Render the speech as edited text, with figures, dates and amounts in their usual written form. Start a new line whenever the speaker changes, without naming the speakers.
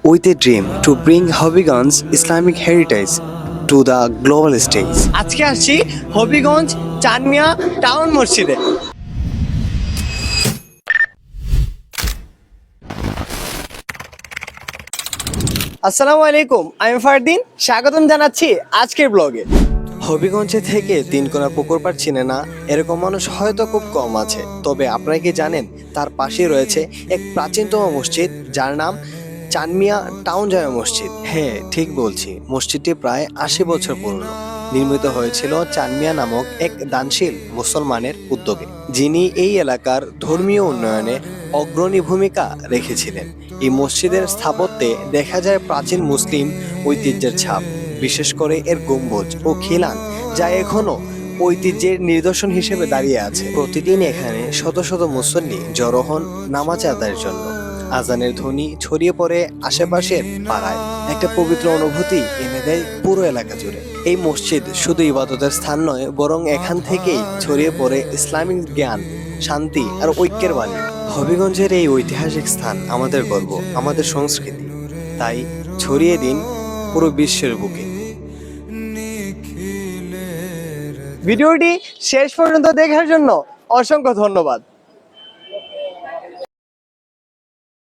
with a dream to bring Hobbyganj Islamic heritage to the global stage.
আজকে আসছি Habiganj Chanmiya town মসজিদে। আসসালামু আলাইকুম, আমি ফারদিন, স্বাগতম জানাচ্ছি আজকের ব্লগে।
হবিগঞ্জে থেকে তিনকোনা পুকুর পাড় চিনে না এরকম মানুষ হয়তো খুব কম আছে, তবে আপনারা কি জানেন তার পাশে রয়েছে এক প্রাচীনতম মসজিদ যার নাম চানমিয়া টাউন জামে মসজিদ। হ্যাঁ, ঠিক বলছি, মসজিদটি প্রায় ৮০ বছর পুরনো। নির্মিত হয়েছিল চানমিয়া নামক এক দানশীল মুসলমানের উদ্যোগে, যিনি এই এলাকার ধর্মীয় উন্নয়নে অগ্রণী ভূমিকা রেখেছিলেন। এই মসজিদের স্থাপত্যে দেখা যায় প্রাচীন মুসলিম ঐতিহ্যের ছাপ, বিশেষ করে এর গম্বুজ ও খিলান, যা এখনো ঐতিহ্যের নিদর্শন হিসেবে দাঁড়িয়ে আছে। প্রতিদিন এখানে শত শত মুসল্লি জড়ো হন নামাজ আদায়ের জন্য। আজানের ধ্বনি ছড়িয়ে পড়ে আশেপাশের পাড়ায়, একটা পবিত্র অনুভূতি এনে দেয় পুরো এলাকা জুড়ে। এই মসজিদ শুধু ইবাদতের স্থান নয়, বরং এখান থেকেই ছড়িয়ে পড়ে ইসলামিক জ্ঞান, শান্তি আর ঐক্যের বাণী। হবিগঞ্জের এই ঐতিহাসিক স্থান আমাদের গর্ব, আমাদের সংস্কৃতি, তাই ছড়িয়ে দিন পুরো বিশ্বের বুকে।
ভিডিওটি শেষ পর্যন্ত দেখার জন্য অসংখ্য ধন্যবাদ।